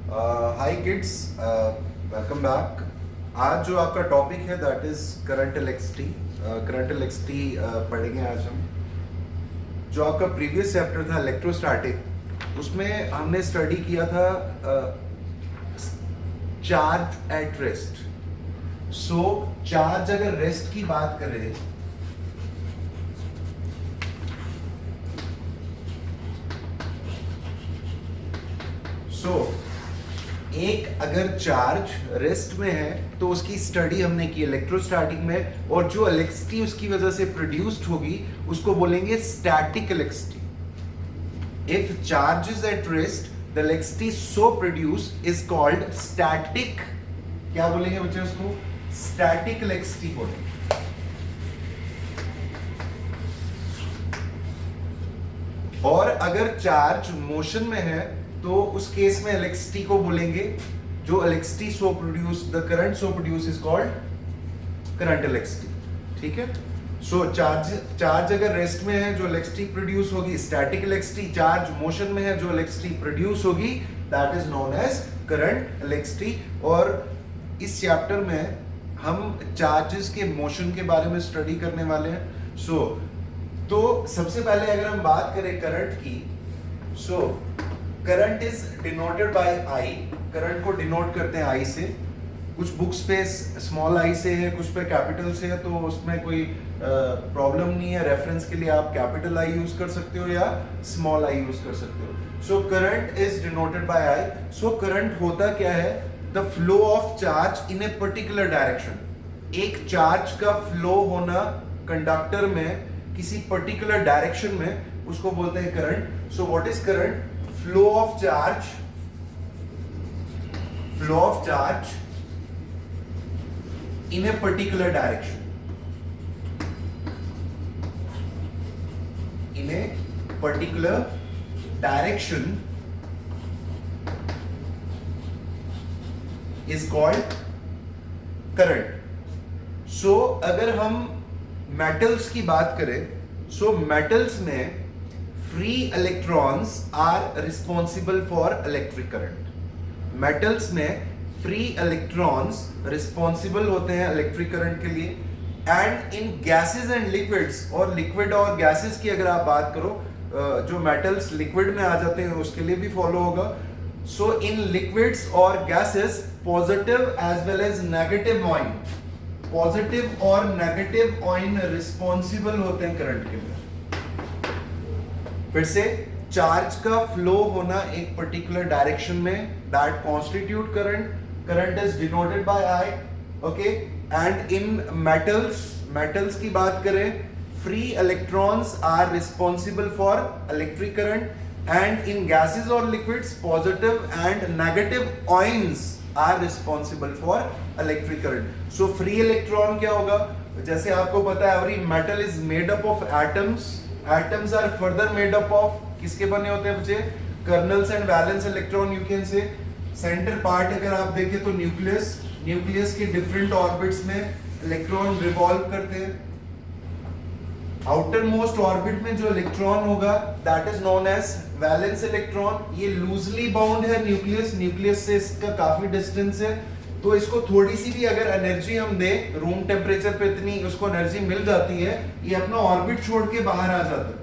हाय kids, welcome back. आज जो आपका टॉपिक है that is current electricity. Current electricity पढ़ेंगे आज हम। जो आपका प्रीवियस चैप्टर था इलेक्ट्रोस्टैटिक, उसमें हमने स्टडी किया था charge at rest. So charge अगर रेस्ट की बात करें, सो एक अगर चार्ज रेस्ट में है तो उसकी स्टडी हमने की इलेक्ट्रोस्टैटिक में, और जो इलेक्ट्रिसिटी उसकी वजह से प्रोड्यूस्ड होगी उसको बोलेंगे static electricity. If charge is at rest the electricity so produce is called static. क्या बोलेंगे बच्चे उसको? स्टैटिक इलेक्ट्रिसिटी बोलेंगे। और अगर चार्ज मोशन में है तो उस केस में इलेक्ट्रिसिटी को बोलेंगे, जो electricity so produce the current so produce is called current electricity. ठीक है। सो चार्ज अगर रेस्ट में है जो इलेक्ट्रिसिटी प्रोड्यूस होगी स्टैटिक इलेक्ट्रिसिटी, चार्ज मोशन में है जो इलेक्ट्रिसिटी प्रोड्यूस होगी that is known as current electricity. और इस चैप्टर में हम चार्जेस के मोशन के बारे में स्टडी करने वाले हैं। तो सबसे पहले अगर हम बात करें करंट की, current is denoted by I. Current को डिनोट करते हैं आई से। कुछ बुक्स पे स्मॉल आई से है, कुछ पे कैपिटल से है, तो उसमें कोई प्रॉब्लम नहीं है। रेफरेंस के लिए आप कैपिटल आई यूज कर सकते हो या स्मॉल आई यूज कर सकते हो। So current is denoted by I. So current होता क्या है? The flow of charge in a particular direction. एक चार्ज का फ्लो होना कंडक्टर में किसी पर्टिकुलर डायरेक्शन में, उसको बोलते हैं current. So what is current? Flow of charge in a particular direction, in a particular direction is called current. So अगर हम मेटल्स की बात करें, मेटल्स में free electrons are responsible for electric current. Metals में फ्री इलेक्ट्रॉन्स रिस्पॉन्सिबल होते हैं electric current के लिए। And in gases and liquids, और लिक्विड और गैसेस की अगर आप बात करो, जो मेटल्स लिक्विड में आ जाते हैं उसके लिए भी फॉलो होगा। सो इन लिक्विड्स और gases positive as well as negative ion, positive और नेगेटिव ऑइन रिस्पॉन्सिबल होते हैं करंट के लिए। फिर से, चार्ज का फ्लो होना एक पर्टिकुलर डायरेक्शन में, that constitute current. Current is denoted by I. Okay. And in metals की बात करें, free electrons are responsible for electric current. And in gases और liquids positive and negative ions are responsible for electric current. So free electron क्या होगा? जैसे आपको पता है every metal is made up of atoms. Atoms are further made up of, किसके बने होते हैं बच्चे? Colonel's and valence electron you can say. Centre part अगर आप देखें तो न्यूक्लियस के डिफरेंट ऑर्बिट्स में इलेक्ट्रॉन रिवॉल्व करते हैं। आउटर मोस्ट ऑर्बिट में जो इलेक्ट्रॉन होगा that is known as valence electron. ये लूजली बाउंड है न्यूक्लियस से इसका काफी डिस्टेंस है, तो इसको थोड़ी सी भी अगर एनर्जी हम दे, रूम टेम्परेचर पे इतनी उसको एनर्जी मिल जाती है, ये अपना ऑर्बिट छोड़ के बाहर आ जाता है।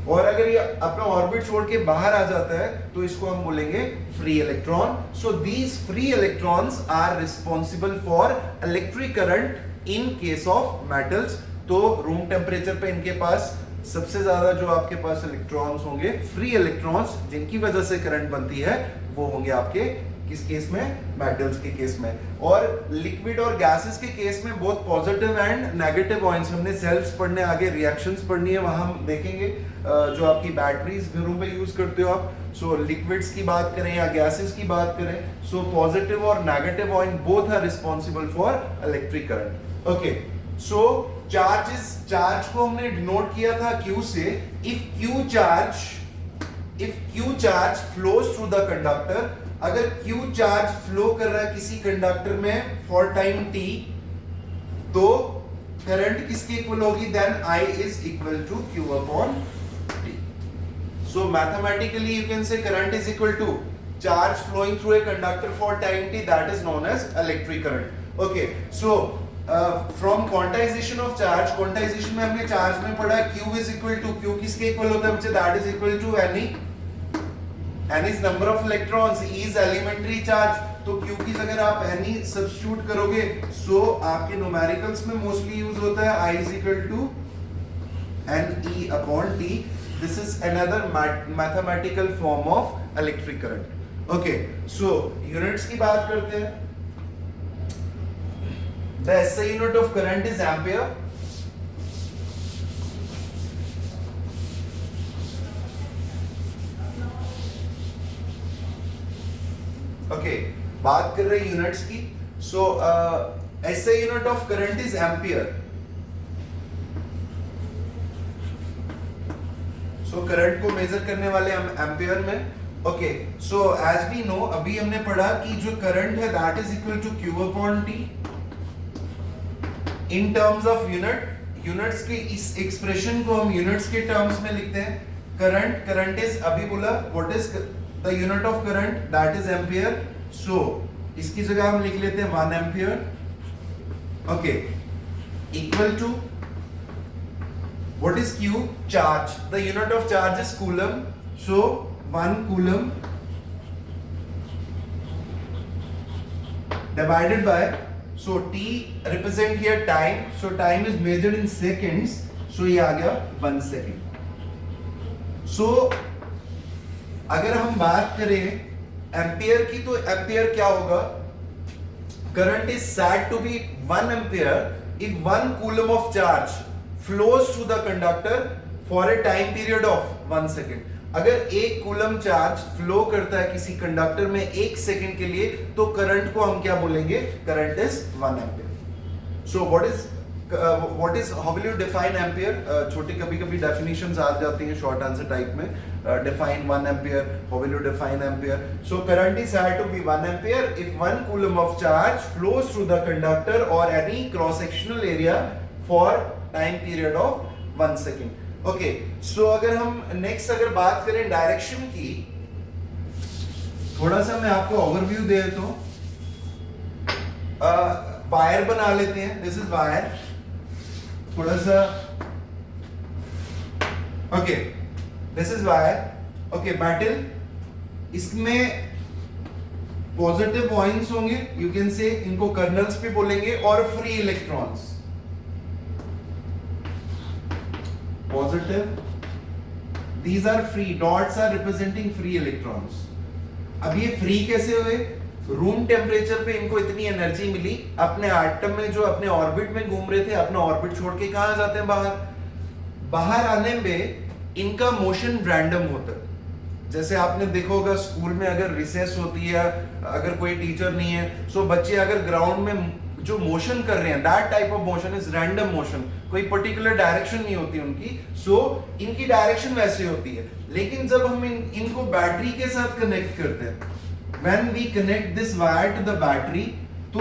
और अगर ये अपना ऑर्बिट छोड़ के बाहर आ जाता है तो इसको हम बोलेंगे free electron. So these free electrons are responsible for electric current in case of metals. तो रूम टेम्परेचर पे इनके पास सबसे ज्यादा जो आपके पास इलेक्ट्रॉन्स होंगे, फ्री इलेक्ट्रॉन्स, जिनकी वजह से करंट बनती है, वो होंगे आपके किस केस में? मेटल्स के केस में। और लिक्विड और गैसेस के केस में बहुत पॉजिटिव एंड नेगेटिव आयंस, हमने सेल्स पढ़ने, आगे रिएक्शंस पढ़नी है, वहां हम देखेंगे। जो आपकी बैटरीज घरों पे यूज करते हो आप, सो लिक्विड्स की बात करें या गैसेस की बात करें, सो पॉजिटिव और negative ion both are responsible for electric current. Okay. So charge को हमने डिनोट किया था Q से। If Q charge flows through the conductor, अगर Q चार्ज फ्लो कर रहा है किसी कंडक्टर में फॉर टाइम t, तो करंट किसके इक्वल होगी? Then I is equal to Q upon t. So mathematically you can say current is equal to charge flowing through a conductor for time t, that is known as electric current. Okay, so from quantization of charge, quantization में हमने charge में पढ़ा q is equal to, q किसके equal होता है बच्चे, that is equal to n is number of electrons, e is elementary charge. तो q की जगह आप n सब्स्टिट्यूट करोगे, so आपके न्यूमेरिकल्स में मोस्टली यूज होता है I is equal to ne upon t. This is another mathematical form of electric current. Okay, so units की बात करते हैं. The SI unit of current is ampere. Okay, बात कर रहे हैं यूनिट्स की. So SI unit of current is ampere. So current को मेजर करने वाले हम एम्पियर में. Okay, so as we know, अभी हमने पढ़ा कि जो करंट है that is equal to Q upon T in terms of unit. Units के इस एक्सप्रेशन को हम यूनिट्स के टर्म्स में लिखते हैं. करंट इज, अभी बोला what is the unit of current, that is ampere. So इसकी जगह हम लिख लेते हैं 1 ampere. Okay, equal to what is Q? Charge. The unit of charge is coulomb. So 1 coulomb divided by, so T represent here time. So time is measured in seconds. So ये आ गया 1 second. So अगर हम बात करें ampere की, तो ampere क्या होगा? Current is said to be 1 ampere if 1 coulomb of charge flows through the conductor for a time period of 1 second. अगर 1 कूलम चार्ज फ्लो करता है किसी कंडक्टर में 1 सेकंड के लिए, तो करंट को हम क्या बोलेंगे? Current is 1 ampere. So what is how will you define ampere? छोटे कभी-कभी डेफिनेशंस आ जाती हैं शॉर्ट आंसर टाइप में. Define 1 ampere, how will you define ampere? So current is said to be 1 ampere if 1 coulomb of charge flows through the conductor or any cross sectional area for time period of 1 second. Okay, so अगर हम next अगर बात करें direction की, थोड़ा सा मैं आपको ओवरव्यू दे देता हूं. वायर बना लेते हैं. This is wire. थोड़ा सा, okay, this is wire. Okay, metal. इसमें पॉजिटिव पॉइंट्स होंगे, यू कैन से इनको कर्नल्स भी बोलेंगे, और free electrons. Positive, these are free, dots are representing free electrons. अब ये फ्री कैसे हुए? रूम टेम्परेचर पे इनको इतनी एनर्जी मिली, अपने एटम में जो अपने ऑर्बिट में घूम रहे थे, अपना ऑर्बिट छोड़ के कहां जाते हैं? बाहर आने में इनका मोशन रैंडम होता है. जैसे आपने देखा होगा स्कूल में अगर रिसेस होती है, अगर कोई टीचर नहीं है, सो बच्चे अगर ग्राउंड में जो मोशन कर रहे हैं, that type of motion is random motion. कोई पर्टिकुलर डायरेक्शन नहीं होती उनकी. सो इनकी डायरेक्शन वैसे होती है. लेकिन जब हम इनको बैटरी के साथ कनेक्ट करते हैं, when we connect this wire to the battery, तो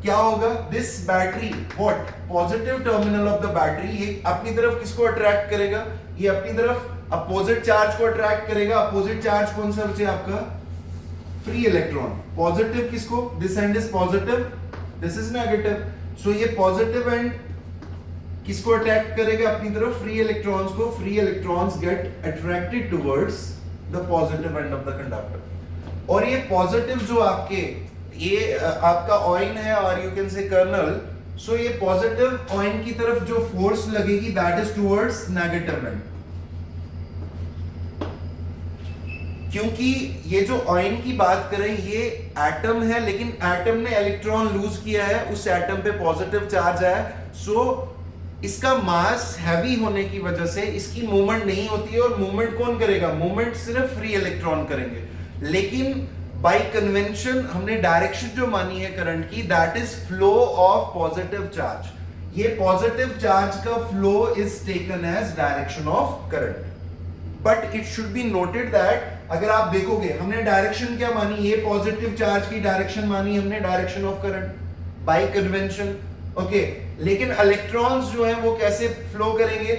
क्या होगा? This battery, what? Positive terminal of the battery, ये अपनी तरफ किसको अट्रैक्ट करेगा? ये अपनी तरफ अपोजिट चार्ज को अट्रैक्ट करेगा. अपोजिट चार्ज कौन सा बचे? आपका फ्री इलेक्ट्रॉन. पॉजिटिव किसको? This end is positive, this is negative. So ये पॉजिटिव एंड किसको अट्रैक्ट करेगा? अपनी तरफ फ्री इलेक्ट्रॉन्स को. Free electrons get attracted towards the positive end of the conductor. और ये पॉजिटिव जो आपके, ये आपका ऑइन है और यू कैन से कर्नल. सो ये पॉजिटिव ऑइन की तरफ जो फोर्स लगेगी that is towards negative and. क्योंकि ये जो ऑइन की बात करें, ये एटम है, लेकिन एटम ने इलेक्ट्रॉन लूज किया है, उस एटम पे पॉजिटिव चार्ज है. सो इसका मास हैवी होने की वजह से इसकी मूवमेंट नहीं होती है. और मूवमेंट कौन करेगा? मूवमेंट सिर्फ फ्री इलेक्ट्रॉन करेंगे. लेकिन बाय कन्वेंशन हमने डायरेक्शन जो मानी है करंट की, that is flow of positive charge. ये पॉजिटिव चार्ज का flow is taken as direction of current. But it should be noted that अगर आप देखोगे, हमने डायरेक्शन क्या मानी? ये पॉजिटिव चार्ज की डायरेक्शन मानी हमने, direction of current by convention. Okay, लेकिन इलेक्ट्रॉन्स जो हैं वो कैसे फ्लो करेंगे?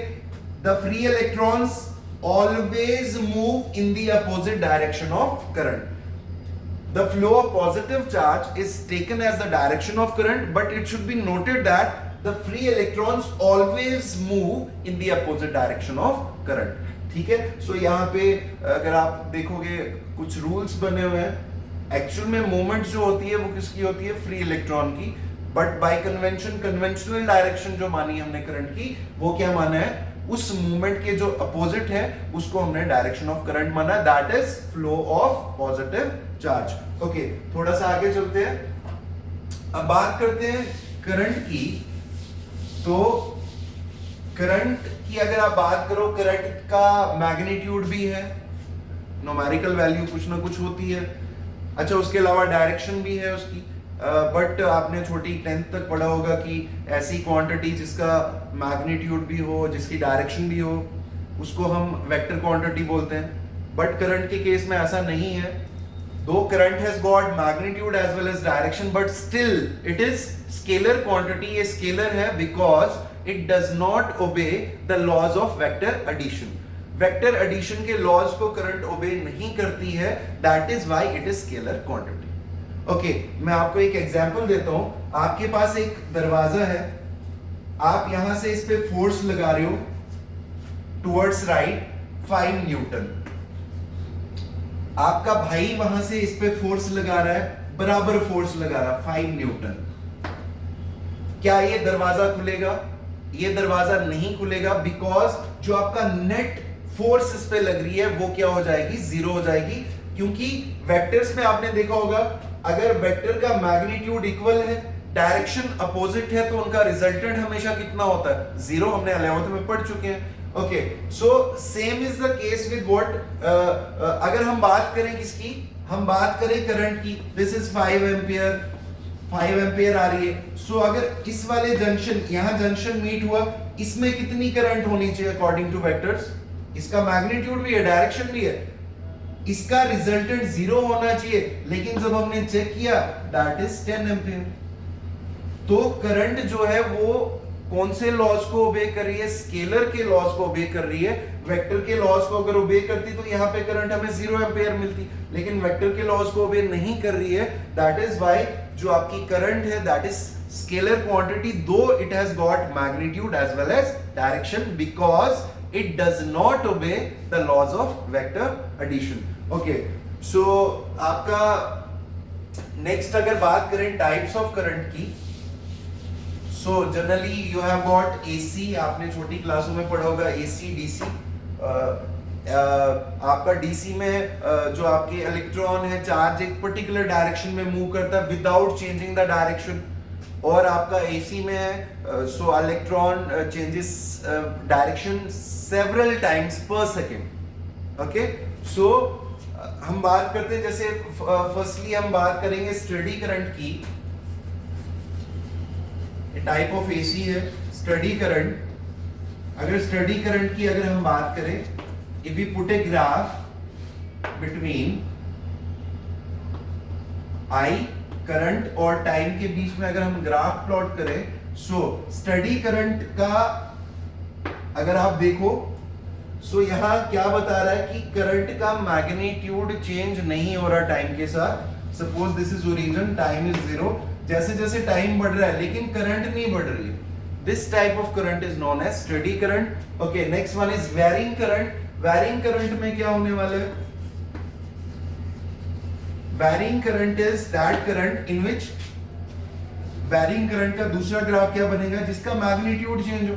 The free electrons always move in the opposite direction of current. The flow of positive charge is taken as the direction of current, but it should be noted that the free electrons always move in the opposite direction of current. ठीक है, सो यहाँ पे अगर आप देखोगे कुछ rules बने हुए हैं. एक्चुअल में मूवमेंट जो होती है वो किसकी होती है? फ्री इलेक्ट्रॉन की. But by convention, conventional direction जो मानी हमने करंट की, वो क्या माना है? उस मूवमेंट के जो अपोजिट है उसको हमने डायरेक्शन ऑफ करंट माना. That is flow of positive charge. Okay, थोड़ा सा आगे चलते हैं. अब बात करते हैं करंट की. तो करंट की अगर आप बात करो, करंट का मैग्नीट्यूड भी है, न्यूमेरिकल वैल्यू कुछ ना कुछ होती है. अच्छा, उसके अलावा डायरेक्शन भी है उसकी. बट आपने छोटी 10th तक पढ़ा होगा कि ऐसी क्वांटिटी जिसका मैग्नीट्यूड भी हो, जिसकी डायरेक्शन भी हो, उसको हम वेक्टर क्वांटिटी बोलते हैं. बट करंट के केस में ऐसा नहीं है. Though current has got magnitude as well as direction, but still it is scalar quantity. ये स्केलर है because it does not obey the laws of vector addition. Vector addition के laws को current obey नहीं करती है. That is why it is scalar quantity. Okay, मैं आपको एक एग्जांपल देता हूं. आपके पास एक दरवाजा है, आप यहां से इस पे फोर्स लगा रहे हो टुवर्ड्स राइट 5 न्यूटन. आपका भाई वहां से इस पे फोर्स लगा रहा है, बराबर फोर्स लगा रहा है 5 न्यूटन. क्या ये दरवाजा खुलेगा? ये दरवाजा नहीं खुलेगा, बिकॉज जो आपका नेट फोर्स इस पे लग रही है वो क्या हो जाएगी? जीरो हो जाएगी. क्योंकि वेक्टर्स में आपने देखा होगा, अगर वेक्टर का मैग्नीट्यूड इक्वल है, डायरेक्शन अपोजिट है, तो उनका रिजल्टेंट हमेशा कितना होता है? जीरो. हमने 11th में पढ़ चुके हैं. Okay, so same is the case with what. अगर हम बात करें किसकी? हम बात करें करंट की. दिस इज 5 एम्पियर, 5 एम्पियर आ रही है. सो अगर इस वाले जंक्शन, यहां जंक्शन मीट हुआ, इसमें कितनी करंट होनी चाहिए अकॉर्डिंग टू वेक्टर्स? इसका मैग्नीट्यूड भी है, डायरेक्शन भी है, इसका रिजल्टेंट जीरो होना चाहिए. लेकिन जब हमने चेक किया, दैट इज 10 एम्पियर. तो करंट जो है वो कौन से लॉज को ओबे कर रही है? स्केलर के लॉज को ओबे कर रही है. वेक्टर के लॉज को अगर ओबे करती तो यहाँ पे करंट हमें 0 एम्पियर मिलती. लेकिन वेक्टर के लॉज को ओबे नहीं कर रही है. दैट इज व्हाई जो आपकी करंट है, that is scalar quantity, though it has got magnitude as well as direction, because it does not obey the laws of vector addition. Okay, so आपका नेक्स्ट अगर बात करें टाइप्स ऑफ करंट की, so generally you have got AC. आपने छोटी क्लासों में पढ़ा होगा एसी, डीसी. आपका डीसी में जो आपके इलेक्ट्रॉन है, चार्ज एक पर्टिकुलर डायरेक्शन में मूव करता है विदाउट चेंजिंग द डायरेक्शन. और आपका एसी में है, so electron changes direction several times per second. Okay, so हम बात करते हैं, जैसे फर्स्टली हम बात करेंगे स्टडी करंट की. टाइप ऑफ एसी है स्टडी करंट. अगर स्टडी करंट की अगर हम बात करें, if we put a graph between I current और टाइम के बीच में अगर हम ग्राफ प्लॉट करें, सो स्टडी करंट का अगर आप देखो, सो यहां क्या बता रहा है कि करंट का मैग्नीट्यूड चेंज नहीं हो रहा टाइम के साथ. Suppose this is origin, time is 0. जैसे जैसे टाइम बढ़ रहा है लेकिन करंट नहीं बढ़ रही है. This type of current is known as steady current. Okay, next one is varying current. Varying current में क्या होने वाला है? Varying current is that current in which, varying current का दूसरा ग्राफ क्या बनेगा? जिसका मैग्नीट्यूड चेंज हो.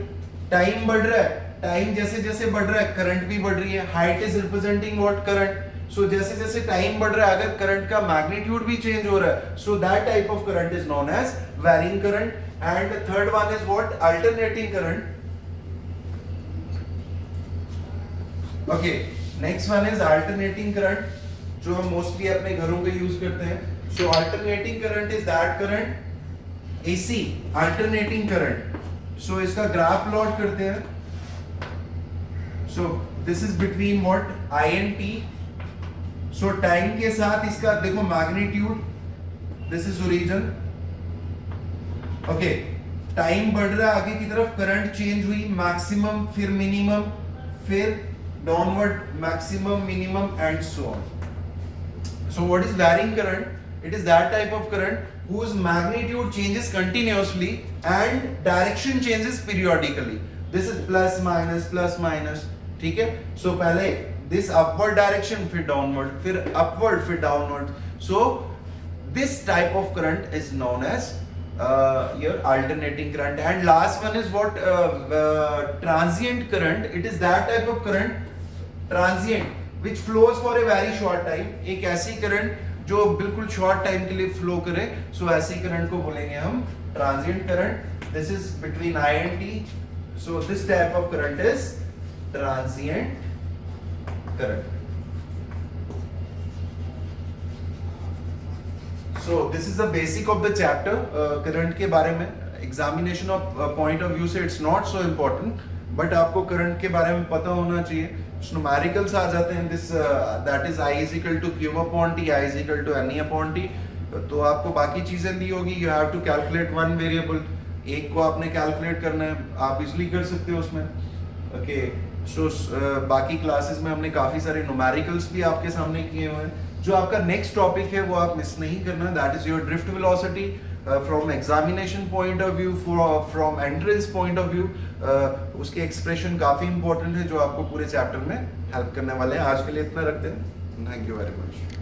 टाइम बढ़ रहा है, टाइम जैसे जैसे बढ़ रहा है करंट भी बढ़ रही है. Height is representing what? Current. So जैसे जैसे टाइम बढ़ रहा है, अगर करंट का मैग्नीट्यूड भी चेंज हो रहा है, so that type of current is known as varying current. And third one is what? Alternating current. Okay, next one is alternating current, जो हम मोस्टली अपने घरों पे यूज करते हैं. So alternating current is that current, AC alternating current. So इसका graph plot करते हैं. So this is between what? I and T. So time के साथ इसका देखो magnitude, this is origin. Okay, time बढ़ रहा है आगे की तरफ, करंट चेंज हुई, मैक्सिमम, फिर मिनिमम, फिर downward, maximum, minimum and so on. So what is varying current? It is that type of current whose magnitude changes continuously and direction changes periodically. This is plus minus, ठीक है? So पहले this upward direction, फिर downward, फिर upward, फिर downward. So this type of current is known as your alternating current. And last one is what transient current. It is that type of current, transient, which flows for a very short time. एक ऐसी current जो बिल्कुल short time के लिए flow करे, so ऐसी current को बोलेंगे हम transient current. This is between I and T. So this type of current is transient current. So this is the basic of the chapter. Current के बारे में examination of point of view से it's not so important, but आपको current के बारे में पता होना चाहिए. Numericals आ जाते हैं. This that is I is equal to Q upon T, I is equal to NE upon T. तो आपको बाकी चीजें दी होगी. You have to calculate one variable. एक को आपने calculate करना है. आप easily कर सकते हो उसमें. Okay. So बाकी classes में हमने काफी सारे numericals भी आपके सामने किए हुए हैं. जो आपका नेक्स्ट टॉपिक है वो आप मिस नहीं करना. That is your drift velocity from examination point of view, from entrance point of view. उसके एक्सप्रेशन काफी इंपॉर्टेंट है जो आपको पूरे चैप्टर में हेल्प करने वाले हैं. आज के लिए इतना रखते हैं. Thank you very much.